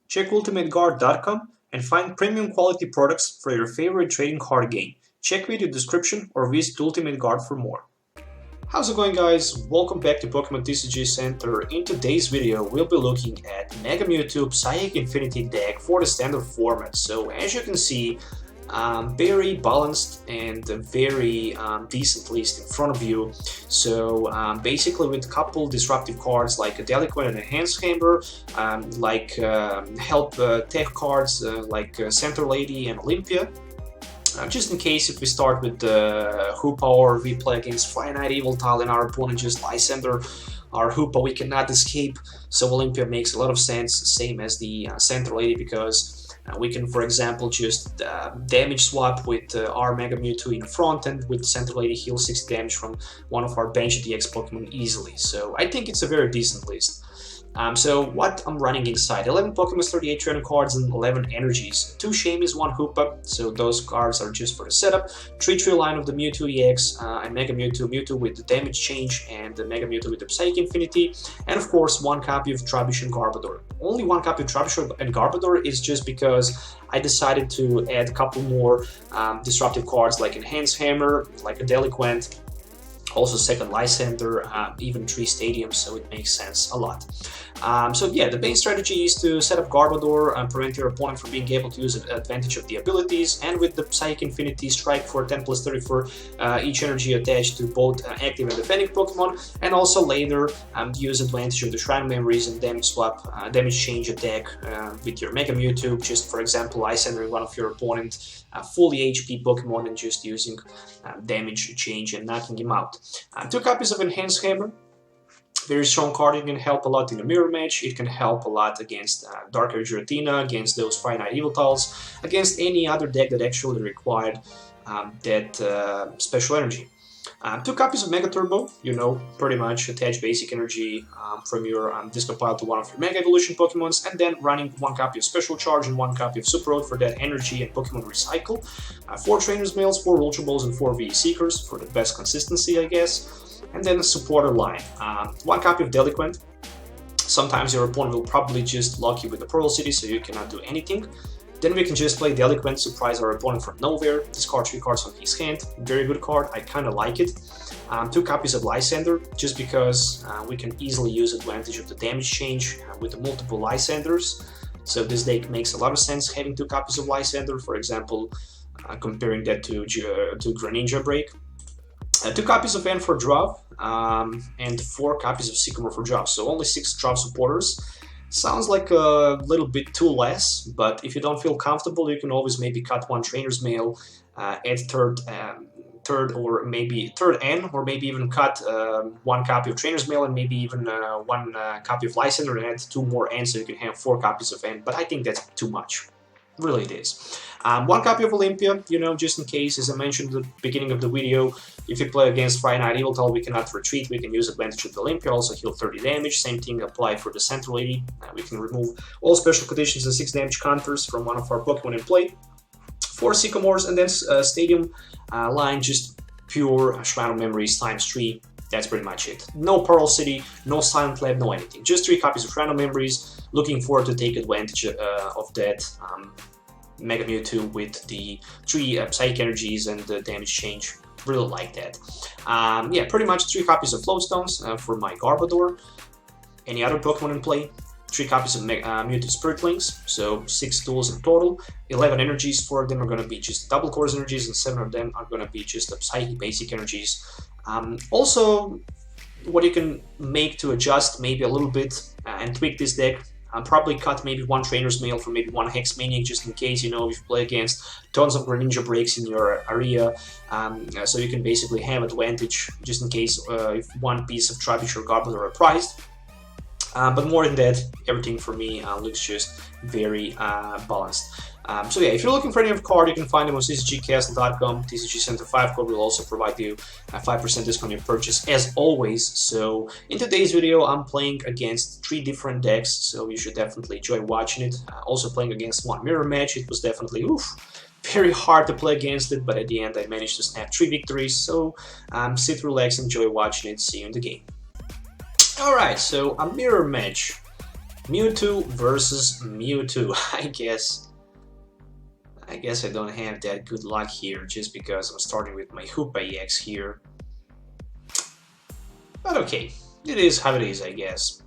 Check ultimateguard.com and find premium quality products for your favorite trading card game. Check video description or visit Ultimate Guard for more. How's it going, guys? Welcome back to Pokemon TCG Center. In today's video, we'll be looking at Mega Mewtwo Psychic Infinity deck for the standard format. So as you can see, very balanced and very decent list in front of you. So basically with a couple disruptive cards like a Delinquent and Enhanced Hammer, help tech cards like Center Lady and Olympia. Just in case if we start with the Hoopa or we play against Finite Evil Tile and our opponent just Lysandre our Hoopa, we cannot escape. So Olympia makes a lot of sense, same as the Center Lady, because we can, for example, just damage swap with our Mega Mewtwo in front, and with Center Lady heal 60 damage from one of our bench DX Pokemon easily. So I think it's a very decent list. So what I'm running inside: 11 Pokemon, 38 trainer cards, and 11 energies. 2 Shaymis, 1 Hoopa, so those cards are just for the setup. 3 line of the Mewtwo-EX and Mega Mewtwo with the damage change, and the Mega Mewtwo with the Psychic Infinity, and of course 1 copy of Trubbish and Garbodor. Only 1 copy of Trubbish and Garbodor is just because I decided to add a couple more disruptive cards like Enhanced Hammer, like a Delinquent, also second Lysandre, even 3 stadiums, so it makes sense a lot. So yeah, the main strategy is to set up Garbodor and prevent your opponent from being able to use advantage of the abilities, and with the Psychic Infinity, strike for 10+30 for each energy attached to both active and defending Pokemon, and also later use advantage of the Shrine of Memories and damage swap, damage change attack with your Mega Mewtwo, just for example Lysandre one of your opponent fully HP Pokemon and just using damage change and knocking him out. 2 copies of Enhanced Hammer. Very strong card. It can help a lot in a mirror match. It can help a lot against Dark Age Retina, against those Finite Evil Tiles, against any other deck that actually required that special energy. 2 copies of Mega Turbo, pretty much attach basic energy from your discard pile to one of your Mega Evolution Pokemons, and then running 1 copy of Special Charge and 1 copy of Super Rod for that energy and Pokemon Recycle. 4 Trainers Mails, 4 Ultra Balls, and 4 VE Seekers for the best consistency, I guess. And then a supporter line. 1 copy of Delinquent. Sometimes your opponent will probably just lock you with the Pearl City, so you cannot do anything. Then we can just play Delinquent, surprise our opponent from nowhere, discard 3 cards from his hand. Very good card, I kinda like it. 2 copies of Lysandre, just because we can easily use advantage of the damage change with the multiple Lysandres. So this deck makes a lot of sense having 2 copies of Lysandre, for example, comparing that to Greninja break. 2 copies of N for drop, and 4 copies of Sycamore for drop, so only 6 drop supporters. Sounds like a little bit too less, but if you don't feel comfortable, you can always maybe cut 1 Trainer's Mail, add third or maybe third N, or maybe even cut 1 copy of Trainer's Mail and maybe even 1 copy of Lysandre and add 2 more N, so you can have 4 copies of N, but I think that's too much. Really it is. 1 copy of Olympia, just in case, as I mentioned at the beginning of the video, if you play against Finite Evil Tile, we cannot retreat, we can use advantage of the Olympia, also heal 30 damage, same thing apply for the Center Lady, we can remove all special conditions and 6 damage counters from one of our Pokemon in play. 4 Sycamores, and then stadium line, just pure Shrine of Memories ×3. That's pretty much it. No Pearl City, no Silent Lab, no anything. Just 3 copies of Shrine of Memories. Looking forward to take advantage of that Mega Mewtwo with the 3 Psychic Energies and the damage change. Really like that. Yeah, pretty much 3 copies of Float Stones for my Garbodor. Any other Pokemon in play? 3 copies of Mewtwo Spiritlings, so 6 tools in total. 11 energies, 4 of them are going to be just double course energies, and 7 of them are going to be just Psychic basic energies. Also, what you can make to adjust maybe a little bit and tweak this deck, probably cut maybe 1 Trainer's Mail for maybe 1 Hex Maniac, just in case, if you play against tons of Greninja breaks in your area, so you can basically have advantage, just in case if 1 piece of Trubbish or Garbodor are prized. But more than that, everything for me looks just very balanced. So yeah, if you're looking for any of card, you can find them on tcgcastle.com. TCG Center 5 code will also provide you a 5% discount on your purchase, as always. So in today's video, I'm playing against 3 different decks, so you should definitely enjoy watching it. Also playing against 1 mirror match. It was definitely very hard to play against it, but at the end I managed to snap 3 victories. So sit, relax, enjoy watching it. See you in the game. Alright, so a mirror match. Mewtwo versus Mewtwo. I guess I don't have that good luck here, just because I'm starting with my Hoopa-EX here. But okay, it is how it is, I guess.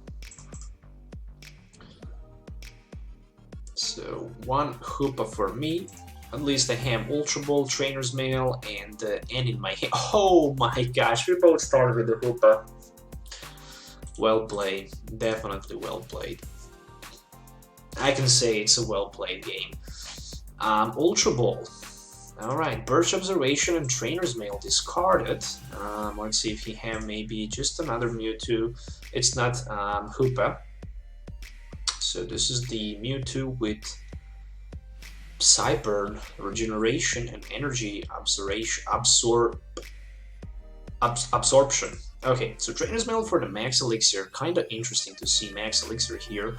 So one Hoopa for me. At least I have Ultra Ball, Trainers Mail, and in my hand. Oh my gosh, we both started with the Hoopa. Well played, definitely well played. I can say it's a well played game. Ultra Ball. Alright, Birch Observation and Trainer's Mail discarded. Let's see if he have maybe just another Mewtwo. It's not Hoopa. So this is the Mewtwo with Psyburn, Regeneration, and Energy Absorption. Okay, so Trainer's Mail for the Max Elixir. Kinda interesting to see Max Elixir here.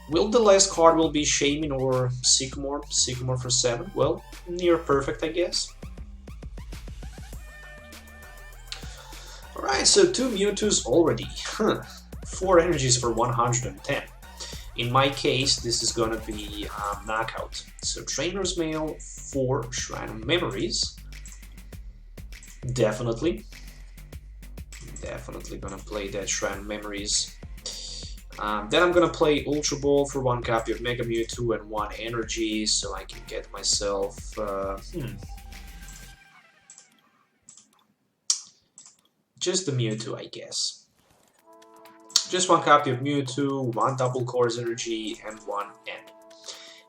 Will the last card will be Shaymin or Sycamore? Sycamore for 7. Well, near perfect, I guess. Alright, so 2 Mewtwo's already. 4 energies for 110. In my case, this is gonna be knockout. So Trainer's Mail for Shrine of Memories. Definitely gonna play that Shrine of Memories. Then I'm gonna play Ultra Ball for 1 copy of Mega Mewtwo and 1 energy, so I can get myself just the Mewtwo, I guess. Just 1 copy of Mewtwo, 1 double course energy, and 1 end.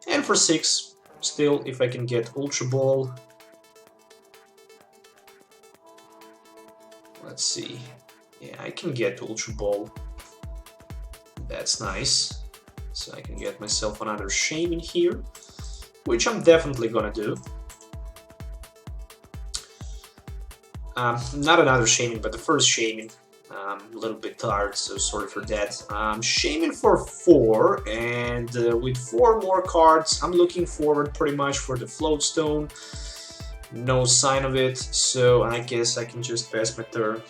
And for 6, still, if I can get Ultra Ball. Let's see. Yeah, I can get Ultra Ball. That's nice. So I can get myself another Shaymin here, which I'm definitely gonna do. Not another Shaymin, but the first Shaymin. A little bit tired, so sorry for that. Shaymin for 4, and with 4 more cards, I'm looking forward pretty much for the Float Stone. No sign of it, so I guess I can just pass my turn.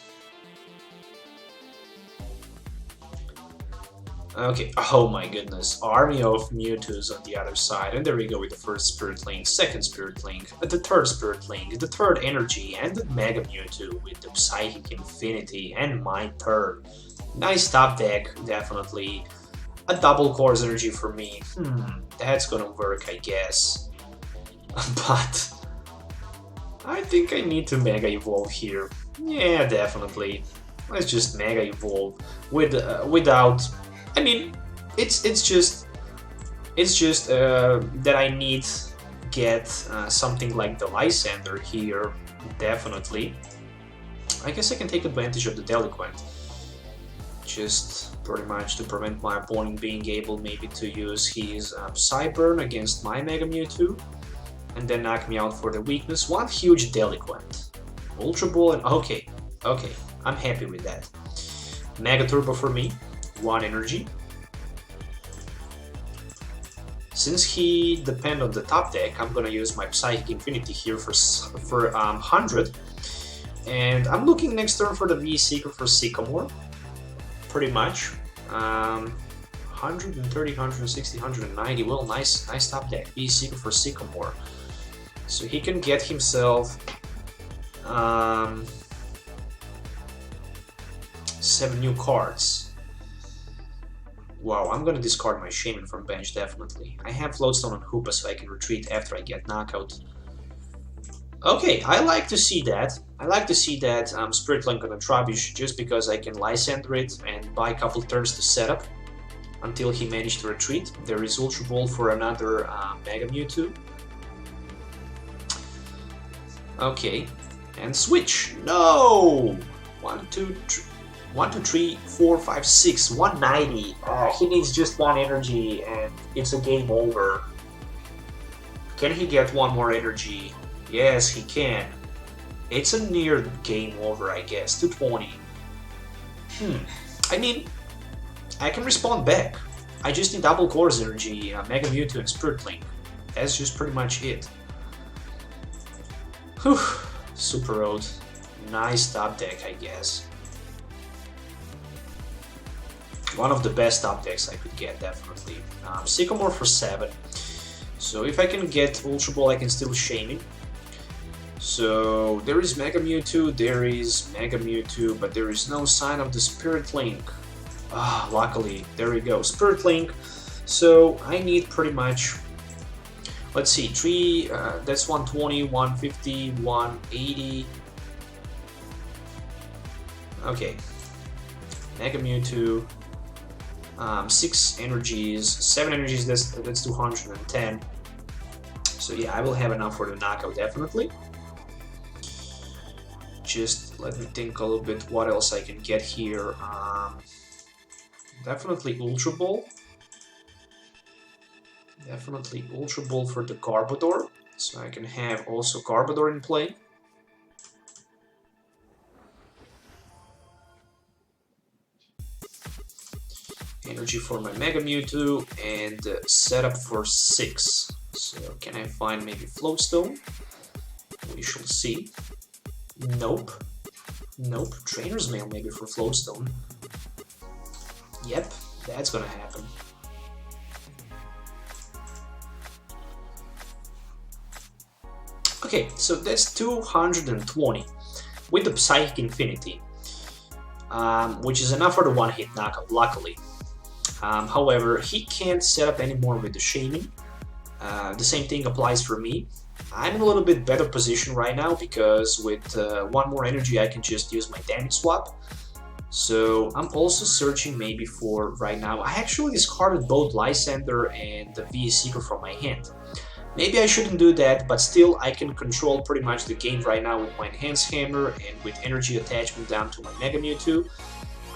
Okay, oh my goodness, army of Mewtwo's on the other side, and there we go with the first Spirit Link, second Spirit Link, the third Spirit Link, the third Energy, and the Mega Mewtwo with the Psychic Infinity, and my turn. Nice top deck, definitely. A double course energy for me, that's gonna work, I guess. But I think I need to Mega Evolve here. Yeah, definitely. Let's just Mega Evolve without. I mean, it's just that I need get something like the Lysandre here, definitely. I guess I can take advantage of the Delinquent, just pretty much to prevent my opponent being able maybe to use his Psyburn against my Mega Mewtwo, and then knock me out for the weakness. 1 huge Delinquent, Ultra Ball, and okay, I'm happy with that. Mega Turbo for me. 1 energy. Since he depends on the top deck, I'm gonna use my Psychic Infinity here for 100, and I'm looking next turn for the V-Seeker for Sycamore, pretty much. 130, 160, 190. Well, nice top deck. V-Seeker for Sycamore, so he can get himself 7 new cards. Wow, I'm gonna discard my Shaymin from bench, definitely. I have Float Stone and Hoopa, so I can retreat after I get knockout. Okay, I like to see that. I like to see that Spirit Link on a Trubbish, just because I can Lysandre it and buy a couple turns to set up until he managed to retreat. There is Ultra Ball for another Mega Mewtwo. Okay, and switch. No! 1, 2, 3, 4, 5, 6, 190. He needs just 1 energy and it's a game over. Can he get 1 more energy? Yes, he can. It's a near game over, I guess. 220. I mean, I can respond back. I just need double course energy, Mega Mewtwo and Spirit Link. That's just pretty much it. Whew. Super Rod. Nice top deck, I guess. One of the best top decks I could get, definitely. Sycamore for 7. So if I can get Ultra Ball, I can still Shaymin. So there is Mega Mewtwo, there is Mega Mewtwo, but there is no sign of the Spirit Link. Luckily, there we go, Spirit Link. So I need pretty much, let's see, 3, that's 120, 150, 180. Okay, Mega Mewtwo, 6 energies, 7 energies, that's 210. So yeah, I will have enough for the knockout, definitely. Just let me think a little bit what else I can get here. Definitely Ultra Ball. Definitely Ultra Ball for the Garbodor. So I can have also Garbodor in play. Energy for my Mega Mewtwo and setup for 6. So can I find maybe Float Stone? We shall see. Nope. Nope. Trainers Mail maybe for Float Stone. Yep, that's gonna happen. Okay, so that's 220 with the Psychic Infinity, which is enough for the one-hit knockout, luckily. However, he can't set up anymore with the Shaymin. The same thing applies for me. I'm in a little bit better position right now because with 1 more energy I can just use my damage swap. So I'm also searching maybe for, right now, I actually discarded both Lysandre and the VS Seeker from my hand. Maybe I shouldn't do that, but still I can control pretty much the game right now with my Enhanced Hammer and with energy attachment down to my Mega Mewtwo.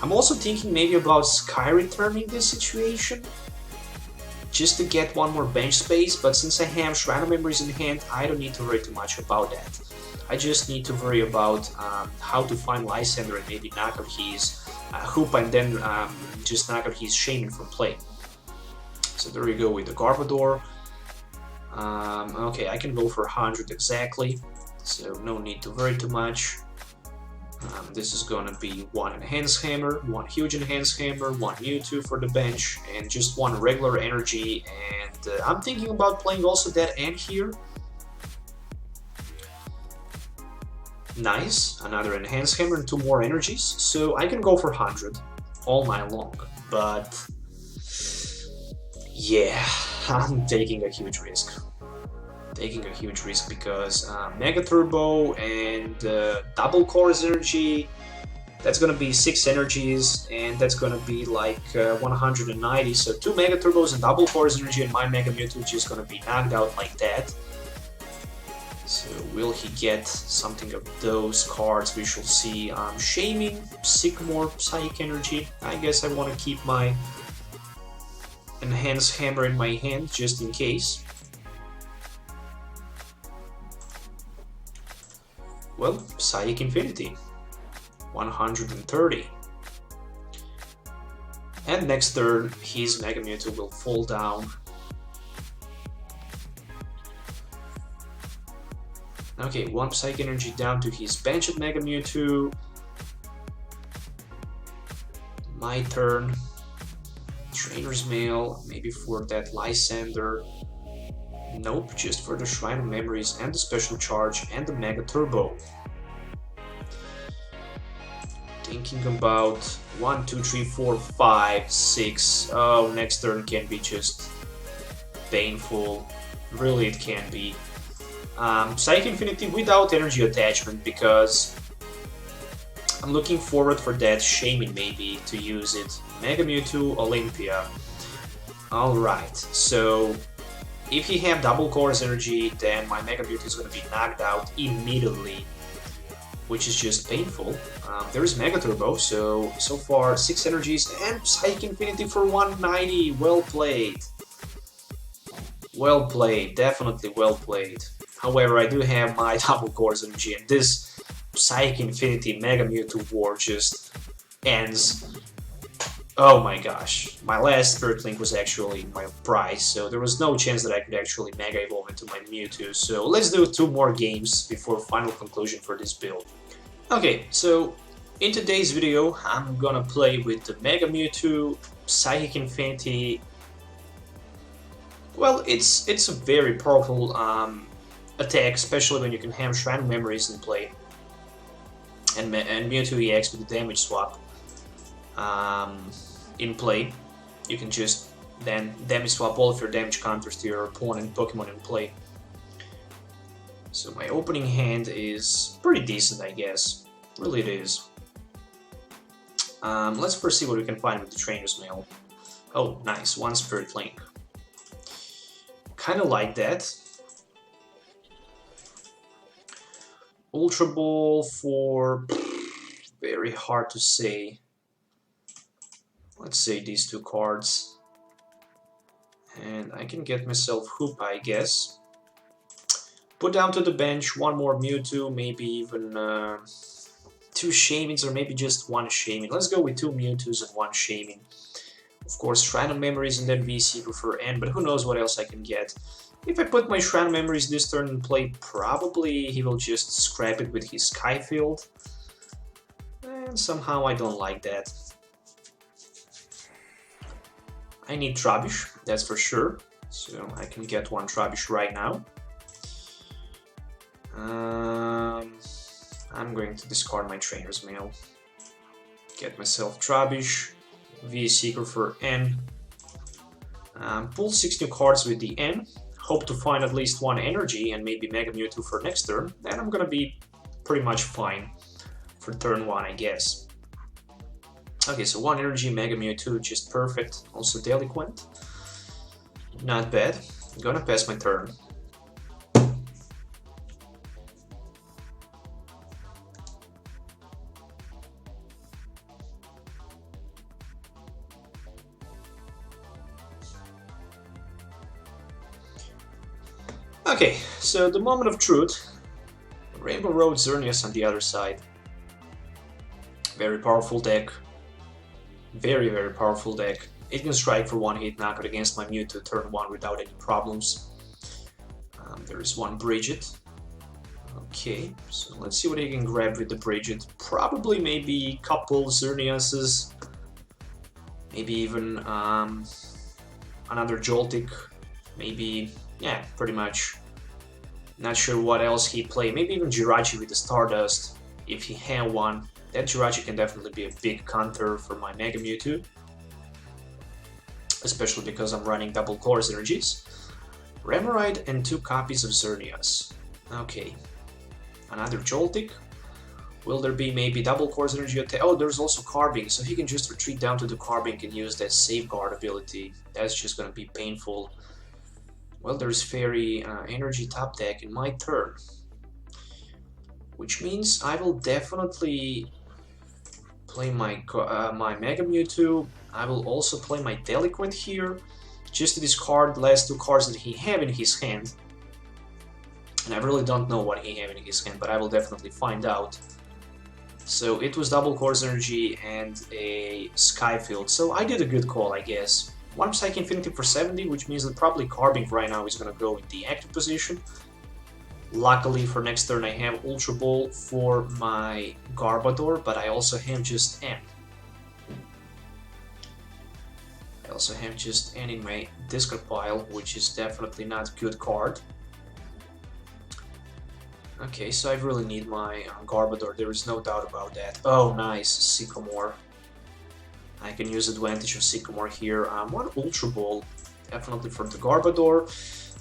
I'm also thinking maybe about Sky returning this situation, just to get 1 more bench space, but since I have Shrine of Memories in hand, I don't need to worry too much about that. I just need to worry about how to find Lysandre and maybe knock out his Hoopa and then just knock out his Shaymin from play. So there we go with the Garbodor. Okay, I can go for 100 exactly, so no need to worry too much. This is gonna be 1 Enhanced Hammer, 1 huge Enhanced Hammer, 1 Mewtwo for the bench, and just 1 regular energy. And I'm thinking about playing also that Ant here. Nice, another Enhanced Hammer and 2 more energies, so I can go for 100 all night long. But yeah, I'm taking a huge risk. Because Mega Turbo and double Chorus energy, that's gonna be 6 energies, and that's gonna be like 190. So 2 Mega Turbos and double Chorus energy, and my Mega Mewtwo is just gonna be knocked out like that. So will he get something of those cards? We shall see. Shaymin, Sycamore, Psychic Energy. I guess I want to keep my Enhanced Hammer in my hand just in case. Well, Psychic Infinity, 130. And next turn, his Mega Mewtwo will fall down. Okay, 1 Psychic Energy down to his benched Mega Mewtwo. My turn. Trainers Mail, maybe for that Lysandre. Nope, just for the Shrine of Memories and the Special Charge and the Mega Turbo. Thinking about 1, 2, 3, 4, 5, 6. Oh, next turn can be just painful. Really, it can be. Psychic Infinity without energy attachment because I'm looking forward for that Shaymin maybe to use it. Mega Mewtwo, Olympia. Alright, so if he have double Chorus energy, then my Mega Mewtwo is going to be knocked out immediately, which is just painful. There is Mega Turbo, so far 6 energies and Psychic Infinity for 190. Well played. Well played, definitely well played. However, I do have my double Chorus energy, and this Psychic Infinity Mega Mewtwo war just ends. Oh my gosh, my last Spirit Link was actually my prize, so there was no chance that I could actually Mega Evolve into my Mewtwo. So let's do 2 more games before final conclusion for this build. Okay, so In today's video, I'm gonna play with the Mega Mewtwo, Psychic Infinity. Well, it's a very powerful attack, especially when you can have Shrine of Memories in play, and Mewtwo-EX with the damage swap in play. You can just then damage swap all of your damage counters to your opponent Pokemon in play. So my opening hand is pretty decent, I guess. Really it is. Let's first see what we can find with the Trainers Mail. Oh, nice, one Spirit Link. Kinda like that. Ultra Ball for... very hard to say. Let's say these two cards. And I can get myself Hoopa, I guess. Put down to the bench one more Mewtwo, maybe even two Shaymins, or maybe just one Shaymin. Let's go with two Mewtwo's and one Shaymin. Of course, Shrine of Memories and then Seeker for N, but who knows what else I can get. If I put my Shrine of Memories this turn in play, probably he will just scrap it with his Sky Field. And somehow I don't like that. I need Trubbish, that's for sure. So I can get one Trubbish right now. I'm going to discard my Trainer's Mail. Get myself Trubbish, Seeker for N. Pull 6 new cards with the N. Hope to find at least one energy and maybe Mega Mewtwo for next turn. Then I'm gonna be pretty much fine for turn 1, I guess. Okay, so one energy, Mega Mewtwo, just perfect. Also Delinquent. Not bad. I'm gonna pass my turn. Okay, so the moment of truth. Rainbow Road Xerneas on the other side. Very powerful deck. Very, very powerful deck. It can strike for one hit knockout against my Mewtwo turn 1 without any problems. There is one Bridget. Okay, so let's see what he can grab with the Bridget. Probably maybe a couple Xerneases. Maybe even another Joltik. Maybe, yeah, pretty much. Not sure what else he played. Maybe even Jirachi with the Stardust, if he had one. That Jirachi can definitely be a big counter for my Mega Mewtwo. Especially because I'm running double Colorless energies. Remoraid and 2 copies of Xerneas. Okay. Another Joltik. Will there be maybe double Colorless energy attack? Oh, there's also Carbink, so he can just retreat down to the Carbink and use that Safeguard ability. That's just gonna be painful. Well, there's Fairy Energy top deck in my turn. Which means I will definitely play my Mega Mewtwo. I will also play my Delinquent here, just to discard the last 2 cards that he have in his hand. And I really don't know what he have in his hand, but I will definitely find out. So it was double Colorless energy and a Sky Field, so I did a good call, I guess. One Psychic Infinity for 70, which means that probably Carbink right now is gonna go in the active position. Luckily for next turn I have Ultra Ball for my Garbodor, but I also have just N. I also have just N in my discard pile, which is definitely not a good card. Okay, so I really need my Garbodor, there is no doubt about that. Oh, nice, Sycamore. I can use advantage of Sycamore here. One Ultra Ball, definitely for the Garbodor.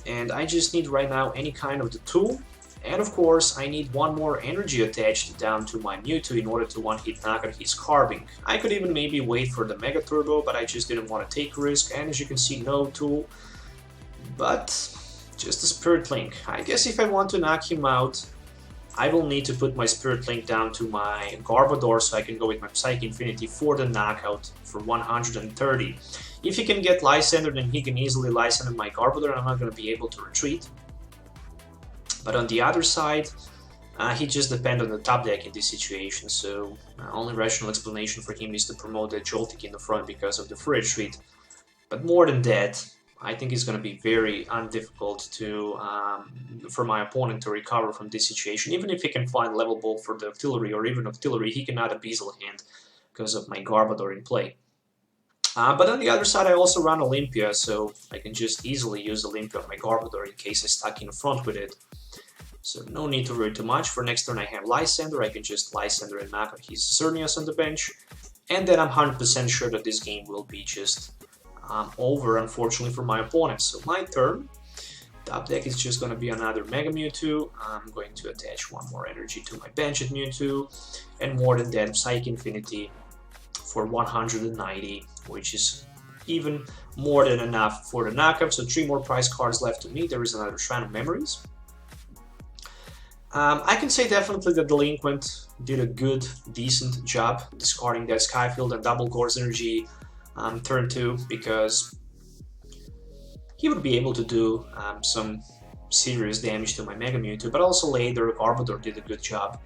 And I just need right now any kind of the tool. And of course, I need one more energy attached down to my Mewtwo in order to one-hit knock out his Carbink. I could even maybe wait for the Mega Turbo, but I just didn't want to take a risk. And as you can see, no tool. But just a Spirit Link. I guess if I want to knock him out, I will need to put my Spirit Link down to my Garbodor so I can go with my Psychic Infinity for the knockout for 130. If he can get Lysandre, then he can easily Lysandre my Garbodor and I'm not going to be able to retreat. But on the other side, he just depends on the top deck in this situation, so only rational explanation for him is to promote that Joltik in the front because of the free retreat. But more than that, I think it's going to be very undifficult to for my opponent to recover from this situation. Even if he can find level ball for the artillery or even artillery, he cannot a Beazle hand because of my Garbodor in play. But on the other side, I also run Olympia, so I can just easily use Olympia on my Garbodor in case I stuck in front with it. So no need to worry too much. For next turn I have Lysandre, I can just Lysandre and knock out his Xerneas on the bench. And then I'm 100% sure that this game will be just over, unfortunately, for my opponent. So my turn, top deck is just going to be another Mega Mewtwo. I'm going to attach one more energy to my bench at Mewtwo. And more than that, Psychic Infinity for 190, which is even more than enough for the knockout. So 3 more prize cards left to me. There is another Shrine of Memories. I can say definitely that Delinquent did a good, decent job discarding that Skyfield and Double Course Energy turn 2, because he would be able to do some serious damage to my Mega Mewtwo, but also later Garbodor did a good job.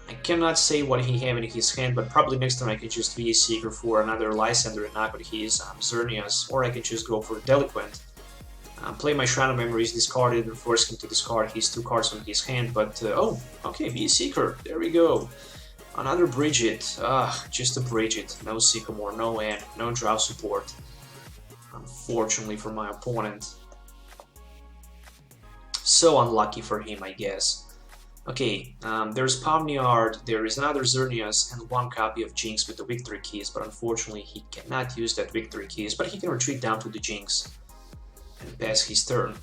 I cannot say what he have in his hand, but probably next time I can just VA Seeker for another Lysandre and knock out his Xerneas, or I can just go for Delinquent. Play my Shrine of Memories, discard it, and force him to discard his 2 cards from his hand, but oh, okay, VA Seeker, there we go. Another Bridget, just a Bridget, no Sycamore, no N, no draw support. Unfortunately for my opponent. So unlucky for him, I guess. Okay, there's Pawniard, there is another Xerneas, and 1 copy of Jinx with the Victory Keys, but unfortunately he cannot use that Victory Keys, but he can retreat down to the Jinx and pass his turn.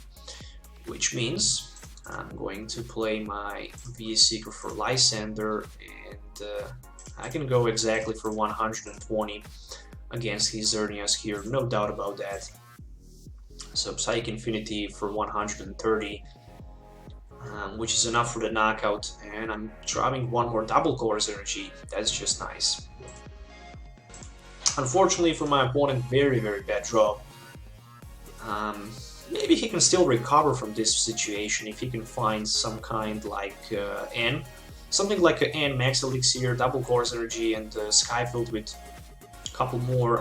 Which means I'm going to play my VA Seeker for Lysandre, and I can go exactly for 120 against his Xerneas here, no doubt about that. So Psychic Infinity for 130. Which is enough for the knockout, and I'm drawing 1 more Double Course Energy. That's just nice. Unfortunately for my opponent, very bad draw. Maybe he can still recover from this situation if he can find some kind like N. Something like an N Max Elixir, Double Course Energy, and Skyfield with a couple more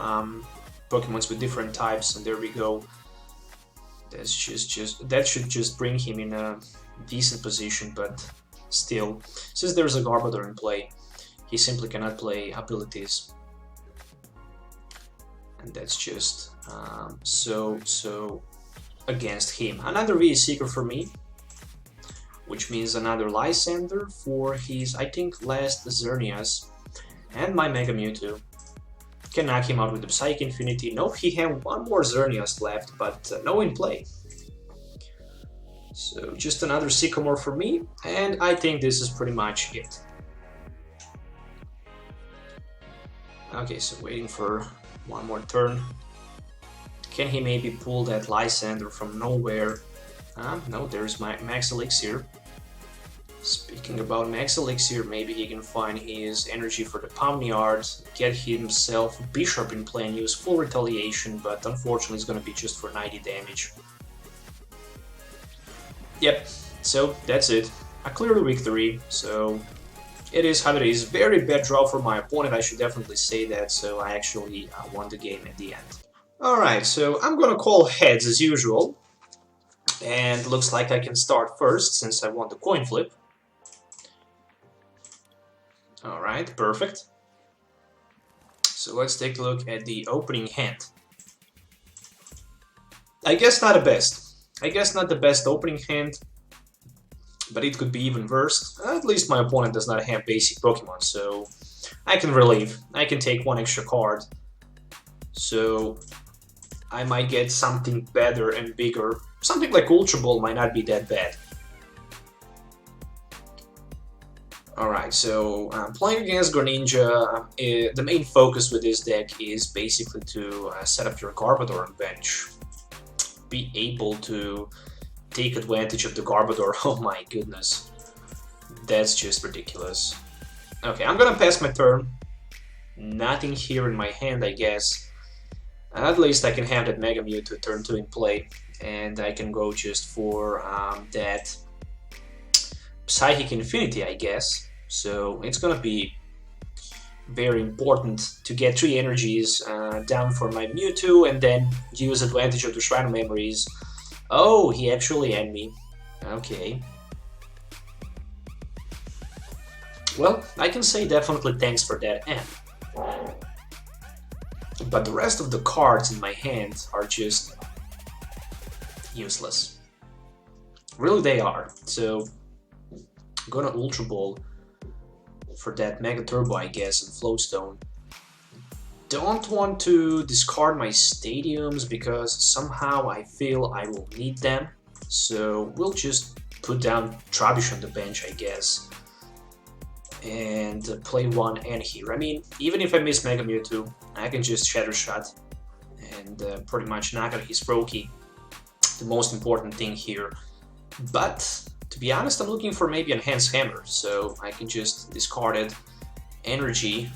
Pokemons with different types, and there we go. That's that should just bring him in a decent position, but still, since there's a Garbodor in play, he simply cannot play abilities, and that's just so against him. Another VA Seeker for me, which means another Lysandre for his, I think, last Xerneas, and my Mega Mewtwo. Can knock him out with the Psychic Infinity. No, he had 1 more Xerneas left, but no in play. So just another Sycamore for me, and I think this is pretty much it. Okay, so waiting for 1 more turn. Can he maybe pull that Lysandre from nowhere? No, there's my Max Elixir. Speaking about Max Elixir, maybe he can find his energy for the Pawniard, get himself Bishop in play and use full retaliation, but unfortunately it's gonna be just for 90 damage. Yep, so that's it. A clear victory, so it is how it is. Very bad draw for my opponent, I should definitely say that, so I actually won the game at the end. Alright, so I'm gonna call heads as usual, and looks like I can start first since I won the coin flip. Alright, perfect. So let's take a look at the opening hand. I guess not the best. I guess not the best opening hand, but it could be even worse. At least my opponent does not have basic Pokemon, so I can relieve. I can take 1 extra card, so I might get something better and bigger. Something like Ultra Ball might not be that bad. Alright, so playing against Greninja, the main focus with this deck is basically to set up your Garbodor on bench. Be able to take advantage of the Garbodor. Oh my goodness. That's just ridiculous. Okay, I'm gonna pass my turn. Nothing here in my hand, I guess. At least I can have that Mega Mewtwo turn 2 in play, and I can go just for that Psychic Infinity, I guess. So it's gonna be very important to get 3 energies down for my Mewtwo and then use advantage of the Shrine of Memories. Oh, he actually ended me. Okay. Well, I can say definitely thanks for that end. But the rest of the cards in my hand are just useless. Really they are. So I'm gonna Ultra Ball for that Mega Turbo, I guess, and Float Stone. Don't want to discard my stadiums because somehow I feel I will need them. So we'll just put down Trubbish on the bench, I guess, and play one N here. I mean, even if I miss Mega Mewtwo, I can just Shadow Shot and pretty much knock out his Roki. The most important thing here. But to be honest, I'm looking for maybe Enhanced Hammer, so I can just discard it. Energy,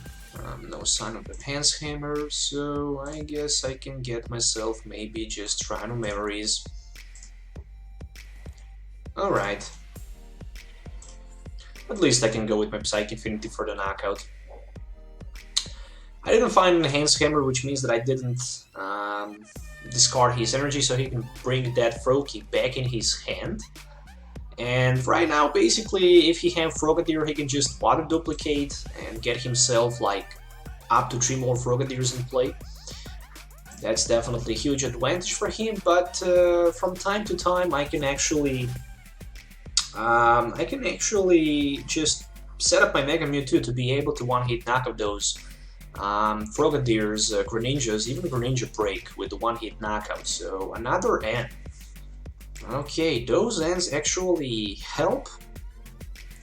no sign of Enhanced Hammer, so I guess I can get myself maybe just Shrine of Memories. Alright. At least I can go with my Psychic Infinity for the knockout. I didn't find an Enhanced Hammer, which means that I didn't discard his energy, so he can bring that Froakie back in his hand. And right now, basically, if he has Frogadier, he can just Water Duplicate and get himself like up to 3 more Frogadiers in play. That's definitely a huge advantage for him, but from time to time I can actually just set up my Mega Mewtwo to be able to one-hit knock out those Frogadiers, Greninjas, even Greninja break with the one-hit knockout. So another N. Okay, those N's actually help.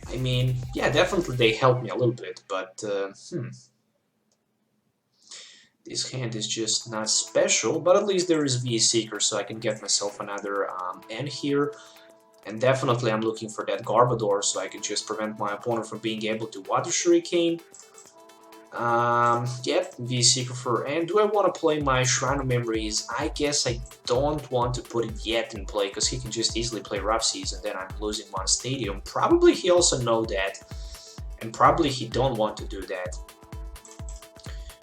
I mean, yeah, definitely they help me a little bit, but this hand is just not special, but at least there is V-Seeker, so I can get myself another N here. And definitely I'm looking for that Garbodor, so I can just prevent my opponent from being able to Water Shuriken. Yep, V-Seeker for N. Do I want to play my Shrine of Memories? I guess I don't want to put it yet in play, because he can just easily play Rough Seas and then I'm losing one stadium. Probably he also know that, and probably he don't want to do that.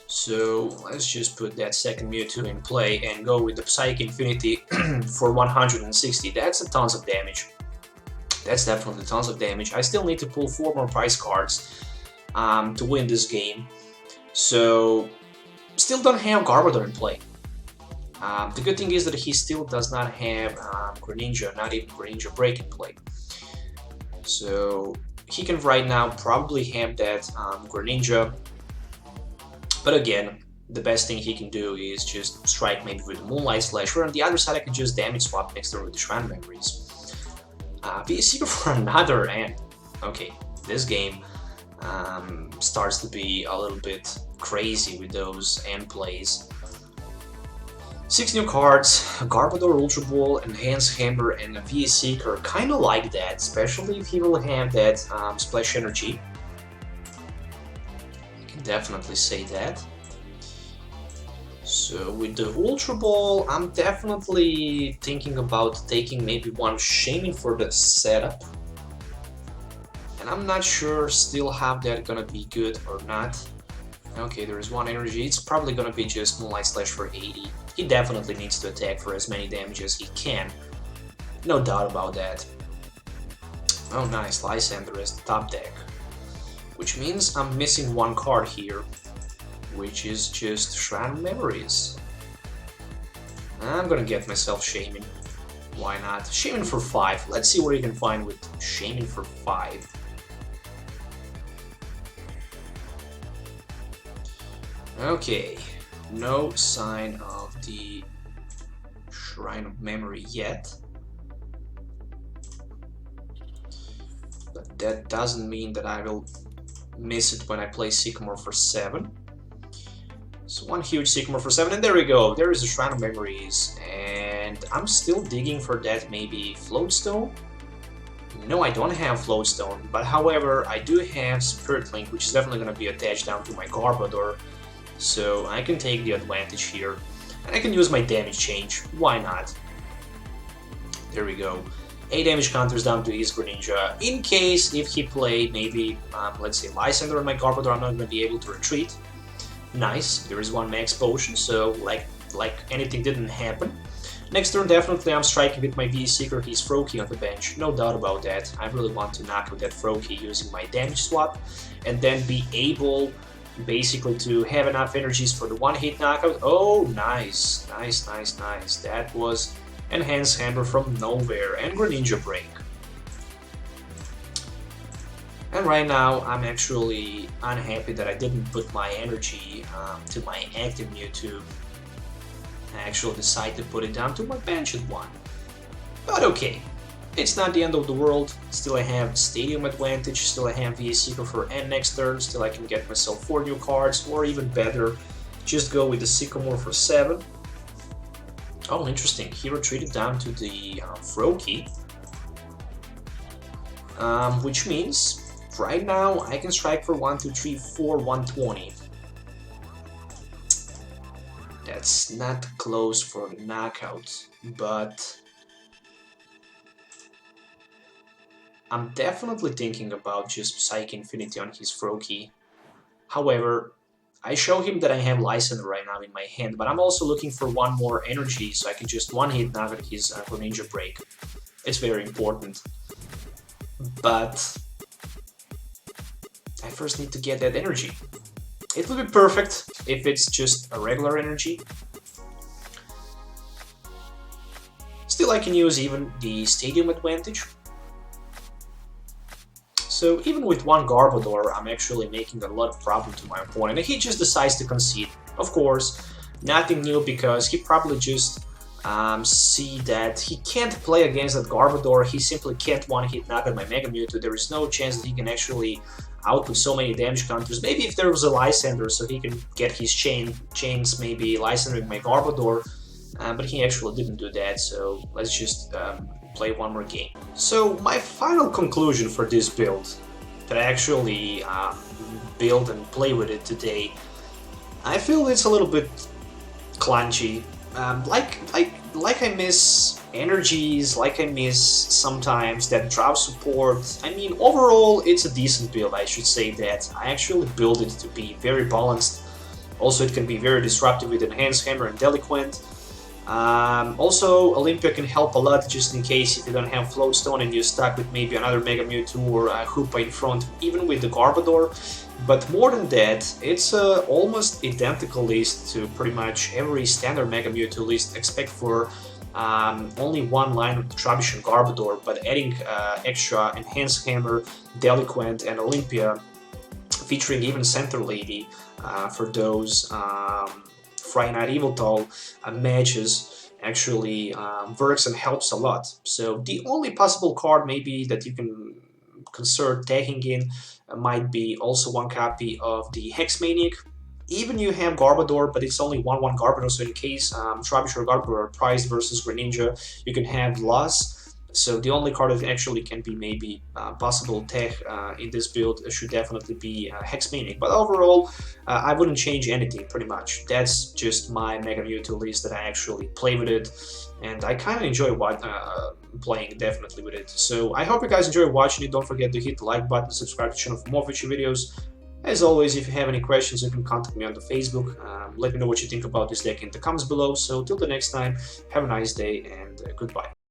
So let's just put that second Mewtwo in play and go with the Psychic Infinity for 160. That's a tons of damage. That's definitely tons of damage. I still need to pull 4 more prize cards to win this game. So still don't have Garbodor in play. The good thing is that he still does not have Greninja, not even Greninja break in play. So he can right now probably have that Greninja. But again, the best thing he can do is just strike maybe with the Moonlight Slasher. On the other side, I can just damage swap next door with the Shrine of Memories. V-Seeker for another N. Okay, this game starts to be a little bit crazy with those N plays. 6 new cards, Garbodor, Ultra Ball, Enhanced Hammer, and a V-Seeker. Kinda like that, especially if he will have that Splash Energy. Definitely say that. So with the Ultra Ball, I'm definitely thinking about taking maybe one Shaymin for the setup. And I'm not sure still how that gonna be good or not. Okay, there is one energy. It's probably gonna be just Moonlight Slash for 80. He definitely needs to attack for as many damage as he can. No doubt about that. Oh nice, Lysandre as the top deck. Which means I'm missing one card here, which is just Shrine of Memories. I'm gonna get myself Shaymin. Why not? Shaymin for 5. Let's see what you can find with Shaymin for 5. Okay, no sign of the Shrine of Memory yet. But that doesn't mean that I will miss it when I play Sycamore for 7. So one huge Sycamore for 7, and there we go. There is a Shrine of Memories, and I'm still digging for that maybe Float Stone. No, I don't have Float Stone, but however, I do have Spirit Link, which is definitely going to be attached down to my Garbodor, so I can take the advantage here, and I can use my damage change. Why not? There we go. 8 damage counters down to his Greninja. In case if he played maybe, let's say Lysandre on my Garbodor, I'm not going to be able to retreat. Nice, there is one max potion, so like anything didn't happen. Next turn, definitely I'm striking with my V-Seeker, he's Froakie on the bench, no doubt about that. I really want to knock out that Froakie using my damage swap, and then be able basically to have enough energies for the one-hit knockout. Oh, nice, nice, nice, nice. That was Enhanced Hammer from nowhere, and Greninja break. And right now, I'm actually unhappy that I didn't put my energy to my active Mewtwo. I actually decided to put it down to my bench at 1. But okay, it's not the end of the world. Still I have Stadium advantage, still I have V-Seeker for end next turn, still I can get myself 4 new cards, or even better, just go with the Sycamore for 7. Oh, interesting, he retreated down to the Froakie, which means right now I can strike for 1, 2, 3, 4, 120. That's not close for the knockout, but I'm definitely thinking about just Psychic Infinity on his Froakie. However, I show him that I have Lysandre right now in my hand, but I'm also looking for one more energy so I can just one-hit knock out his Greninja break. It's very important. But I first need to get that energy. It will be perfect if it's just a regular energy. Still, I can use even the Stadium advantage. So even with one Garbodor, I'm actually making a lot of problem to my opponent, and he just decides to concede. Of course, nothing new, because he probably just see that he can't play against that Garbodor. He simply can't one-hit knock out my Mega Mewtwo. There is no chance that he can actually output so many damage counters. Maybe if there was a Lysandre, so he can get his chains, maybe Lysandre my Garbodor, but he actually didn't do that, so let's just play one more game. So my final conclusion for this build, that I actually build and play with it today, I feel it's a little bit clunky. Like I miss energies, like I miss sometimes that drop support. I mean, overall it's a decent build, I should say that. I actually build it to be very balanced. Also, it can be very disruptive with Enhanced Hammer and Delinquent. Also, Olympia can help a lot, just in case if you don't have Float Stone and you're stuck with maybe another Mega Mewtwo or Hoopa in front, even with the Garbodor. But more than that, it's almost identical list to pretty much every standard Mega Mewtwo list, except for only one line with Trubbish and Garbodor, but adding extra Enhanced Hammer, Delinquent, and Olympia, featuring even Center Lady for those Friday Night Evil matches, actually works and helps a lot. So the only possible card maybe that you can consider taking in might be also one copy of the Hexmaniac. Even you have Garbodor, but it's only 1/1 Garbodor, so in case Trubbish or Garbodor are prized versus Greninja, you can have Loss. So the only card that actually can be maybe possible tech in this build should definitely be Hexmaniac. But overall, I wouldn't change anything, pretty much. That's just my Mega Mewtwo list that I actually play with it, and I kind of enjoy playing definitely with it. So I hope you guys enjoy watching it. Don't forget to hit the like button, subscribe to the channel for more future videos. As always, if you have any questions, you can contact me on the Facebook. Let me know what you think about this deck in the comments below. So till the next time, have a nice day and goodbye.